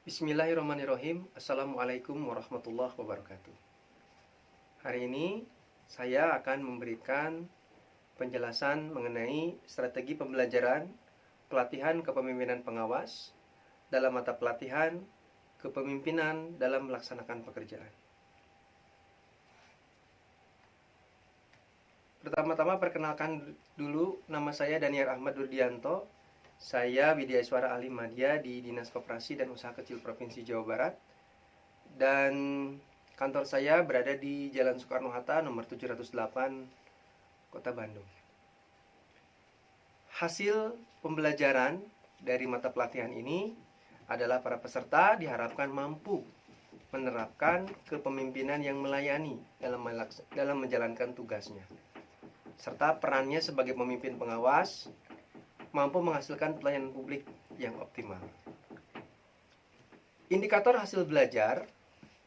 Bismillahirrahmanirrahim. Assalamualaikum warahmatullahi wabarakatuh. Hari ini saya akan memberikan penjelasan mengenai strategi pembelajaran pelatihan kepemimpinan pengawas dalam mata pelatihan kepemimpinan dalam melaksanakan pekerjaan. Pertama-tama perkenalkan dulu, nama saya Daniel Ahmad Durdianto. Saya Widyaswara Ahli Madya di Dinas Koperasi dan Usaha Kecil Provinsi Jawa Barat. Dan kantor saya berada di Jalan Soekarno-Hatta nomor 708, Kota Bandung. Hasil pembelajaran dari mata pelatihan ini adalah para peserta diharapkan mampu menerapkan kepemimpinan yang melayani dalam menjalankan tugasnya, serta perannya sebagai pemimpin pengawas mampu menghasilkan pelayanan publik yang optimal. Indikator hasil belajar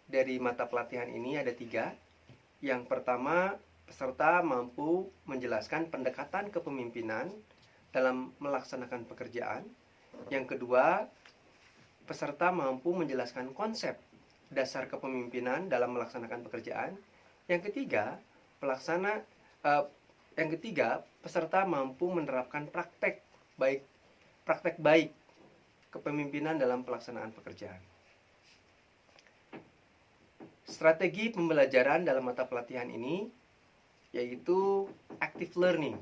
dari mata pelatihan ini ada 3. Yang pertama, peserta mampu menjelaskan pendekatan kepemimpinan dalam melaksanakan pekerjaan. Yang kedua, peserta mampu menjelaskan konsep dasar kepemimpinan dalam melaksanakan pekerjaan. Yang ketiga, peserta mampu menerapkan praktek baik kepemimpinan dalam pelaksanaan pekerjaan. Strategi pembelajaran dalam mata pelatihan ini yaitu active learning,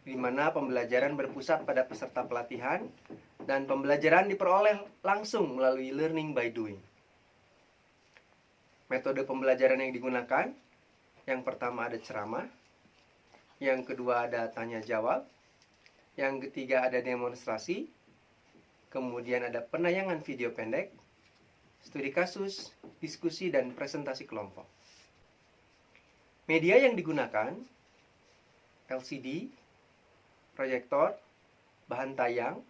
di mana pembelajaran berpusat pada peserta pelatihan dan pembelajaran diperoleh langsung melalui learning by doing. Metode pembelajaran yang digunakan, yang pertama ada ceramah, yang kedua ada tanya jawab, yang ketiga ada demonstrasi, kemudian ada penayangan video pendek, studi kasus, diskusi, dan presentasi kelompok. Media yang digunakan LCD, proyektor, bahan tayang,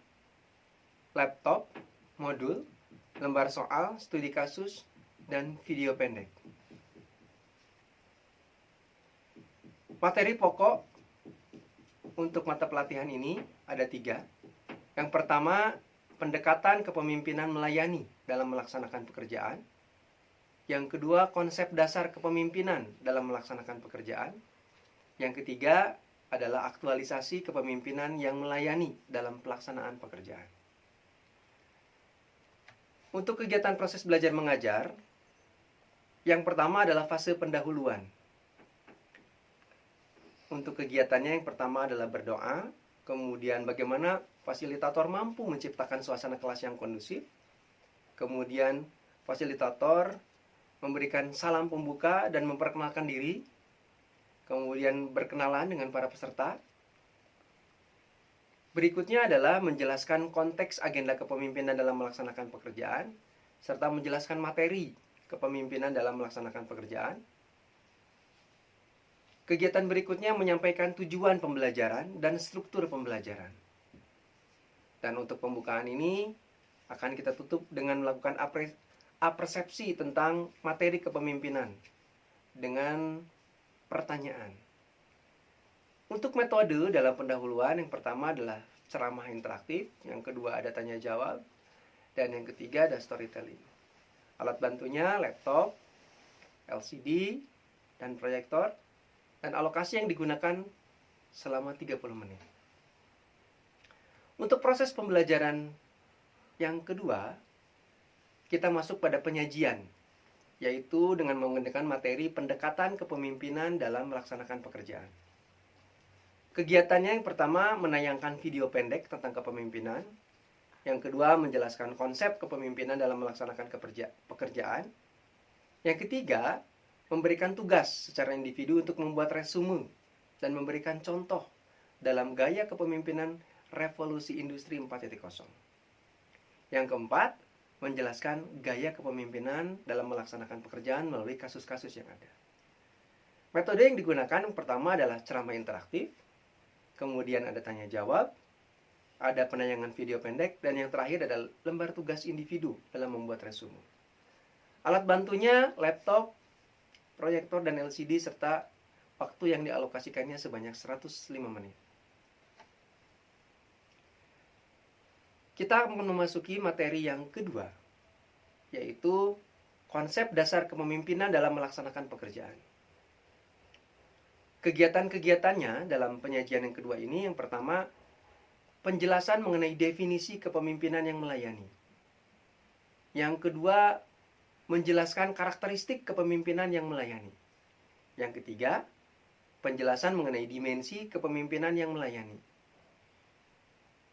laptop, modul, lembar soal, studi kasus, dan video pendek. Materi pokok untuk mata pelatihan ini ada 3. Yang pertama, pendekatan kepemimpinan melayani dalam melaksanakan pekerjaan. Yang kedua, konsep dasar kepemimpinan dalam melaksanakan pekerjaan. Yang ketiga adalah aktualisasi kepemimpinan yang melayani dalam pelaksanaan pekerjaan. Untuk kegiatan proses belajar mengajar, yang pertama adalah fase pendahuluan. Untuk kegiatannya yang pertama adalah berdoa, kemudian bagaimana fasilitator mampu menciptakan suasana kelas yang kondusif, kemudian fasilitator memberikan salam pembuka dan memperkenalkan diri, kemudian berkenalan dengan para peserta. Berikutnya adalah menjelaskan konteks agenda kepemimpinan dalam melaksanakan pekerjaan, serta menjelaskan materi kepemimpinan dalam melaksanakan pekerjaan. Kegiatan berikutnya menyampaikan tujuan pembelajaran dan struktur pembelajaran. Dan untuk pembukaan ini akan kita tutup dengan melakukan apersepsi tentang materi kepemimpinan dengan pertanyaan. Untuk metode dalam pendahuluan, yang pertama adalah ceramah interaktif, yang kedua ada tanya jawab, dan yang ketiga ada storytelling. Alat bantunya laptop, LCD, dan proyektor, dan alokasi yang digunakan selama 30 menit. Untuk proses pembelajaran yang kedua, kita masuk pada penyajian, yaitu dengan menggunakan materi pendekatan kepemimpinan dalam melaksanakan pekerjaan. Kegiatannya yang pertama menayangkan video pendek tentang kepemimpinan, yang kedua menjelaskan konsep kepemimpinan dalam melaksanakan pekerjaan, yang ketiga memberikan tugas secara individu untuk membuat resume dan memberikan contoh dalam gaya kepemimpinan revolusi industri 4.0. Yang keempat, menjelaskan gaya kepemimpinan dalam melaksanakan pekerjaan melalui kasus-kasus yang ada. Metode yang digunakan yang pertama adalah ceramah interaktif, kemudian ada tanya jawab, ada penayangan video pendek, dan yang terakhir adalah lembar tugas individu dalam membuat resume. Alat bantunya laptop, proyektor, dan LCD, serta waktu yang dialokasikannya sebanyak 105 menit. Kita akan memasuki materi yang kedua, yaitu konsep dasar kepemimpinan dalam melaksanakan pekerjaan. Kegiatan-kegiatannya dalam penyajian yang kedua ini, yang pertama, penjelasan mengenai definisi kepemimpinan yang melayani. Yang kedua, menjelaskan karakteristik kepemimpinan yang melayani. Yang ketiga, penjelasan mengenai dimensi kepemimpinan yang melayani.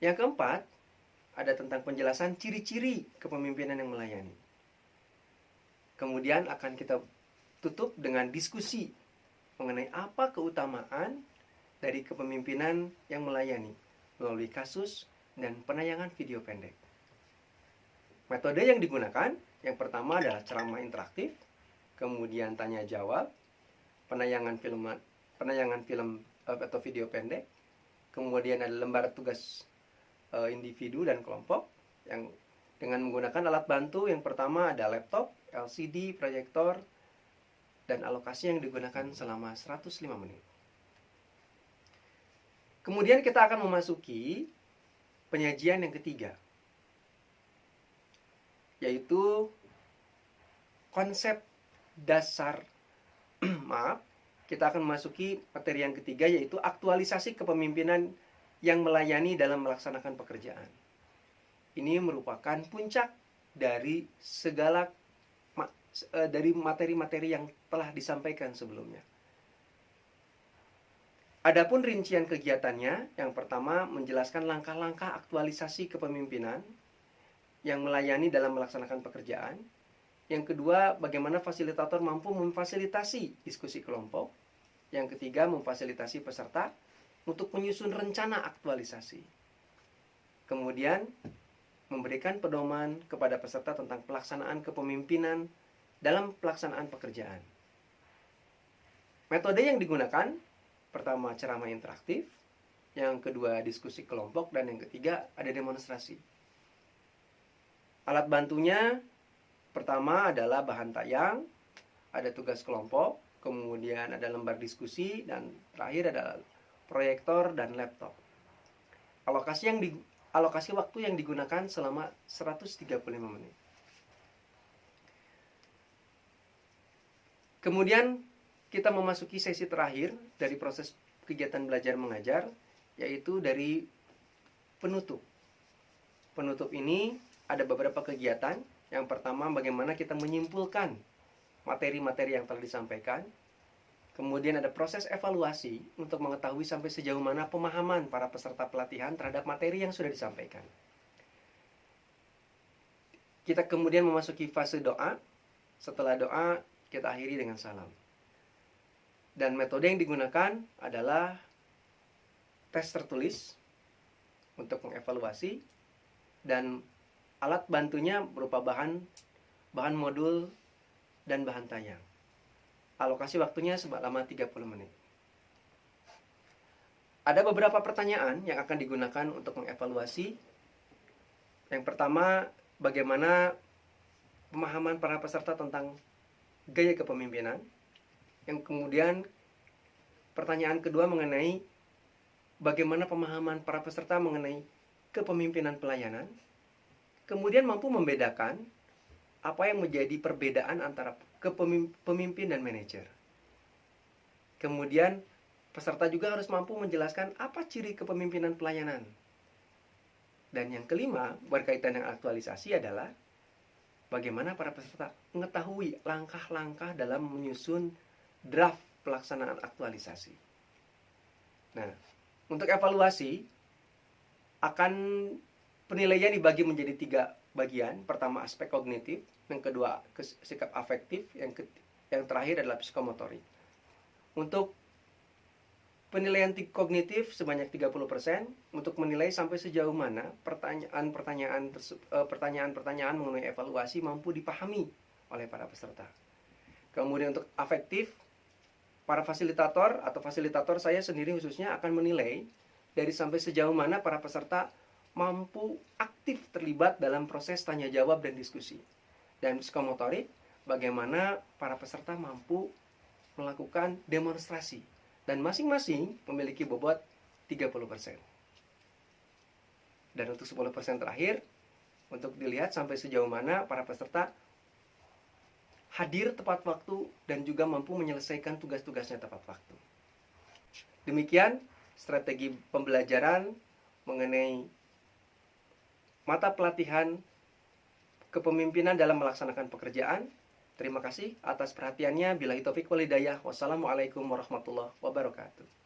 Yang keempat, ada tentang penjelasan ciri-ciri kepemimpinan yang melayani. Kemudian akan kita tutup dengan diskusi mengenai apa keutamaan dari kepemimpinan yang melayani melalui kasus dan penayangan video pendek. Metode yang digunakan yang pertama adalah ceramah interaktif, kemudian tanya jawab, penayangan film atau video pendek, kemudian ada lembar tugas individu dan kelompok yang dengan menggunakan alat bantu. Yang pertama ada laptop, LCD, proyektor, dan alokasi yang digunakan selama 105 menit. Kemudian kita akan memasuki penyajian yang ketiga, yaitu konsep dasar kita akan memasuki materi yang ketiga, yaitu aktualisasi kepemimpinan yang melayani dalam melaksanakan pekerjaan. Ini merupakan puncak dari segala dari materi-materi yang telah disampaikan sebelumnya. Adapun rincian kegiatannya, yang pertama menjelaskan langkah-langkah aktualisasi kepemimpinan yang melayani dalam melaksanakan pekerjaan. Yang kedua, bagaimana fasilitator mampu memfasilitasi diskusi kelompok. Yang ketiga, memfasilitasi peserta untuk menyusun rencana aktualisasi. Kemudian, memberikan pedoman kepada peserta tentang pelaksanaan kepemimpinan dalam pelaksanaan pekerjaan. Metode yang digunakan, pertama ceramah interaktif, yang kedua diskusi kelompok, dan yang ketiga ada demonstrasi. Alat bantunya, pertama adalah bahan tayang, ada tugas kelompok, kemudian ada lembar diskusi, dan terakhir adalah proyektor dan laptop. Alokasi waktu yang digunakan selama 135 menit. Kemudian kita memasuki sesi terakhir dari proses kegiatan belajar mengajar, yaitu dari penutup. Penutup ini ada beberapa kegiatan. Yang pertama, bagaimana kita menyimpulkan materi-materi yang telah disampaikan. Kemudian ada proses evaluasi untuk mengetahui sampai sejauh mana pemahaman para peserta pelatihan terhadap materi yang sudah disampaikan. Kita kemudian memasuki fase doa. Setelah doa, kita akhiri dengan salam. Dan metode yang digunakan adalah tes tertulis untuk mengevaluasi, dan alat bantunya berupa bahan modul dan bahan tayang. Alokasi waktunya selama 30 menit. Ada beberapa pertanyaan yang akan digunakan untuk mengevaluasi. Yang pertama, bagaimana pemahaman para peserta tentang gaya kepemimpinan. Yang kemudian pertanyaan kedua mengenai bagaimana pemahaman para peserta mengenai kepemimpinan pelayanan. Kemudian mampu membedakan apa yang menjadi perbedaan antara pemimpin dan manajer. Kemudian peserta juga harus mampu menjelaskan apa ciri kepemimpinan pelayanan. Dan yang kelima, berkaitan dengan aktualisasi adalah bagaimana para peserta mengetahui langkah-langkah dalam menyusun draft pelaksanaan aktualisasi. Nah, untuk evaluasi, akan penilaian dibagi menjadi 3 bagian. Pertama, aspek kognitif. Yang kedua, sikap afektif. Yang terakhir adalah psikomotorik. Untuk penilaian kognitif sebanyak 30%, untuk menilai sampai sejauh mana pertanyaan-pertanyaan mengenai evaluasi mampu dipahami oleh para peserta. Kemudian untuk afektif, para fasilitator atau fasilitator saya sendiri khususnya akan menilai dari sampai sejauh mana para peserta mampu aktif terlibat dalam proses tanya jawab dan diskusi. Dan psikomotorik, bagaimana para peserta mampu melakukan demonstrasi. Dan masing-masing memiliki bobot 30%. Dan untuk 10% terakhir, untuk dilihat sampai sejauh mana para peserta hadir tepat waktu dan juga mampu menyelesaikan tugas-tugasnya tepat waktu. Demikian strategi pembelajaran mengenai mata pelatihan kepemimpinan dalam melaksanakan pekerjaan. Terima kasih atas perhatiannya. Billahi taufik wal hidayah. Wassalamualaikum warahmatullahi wabarakatuh.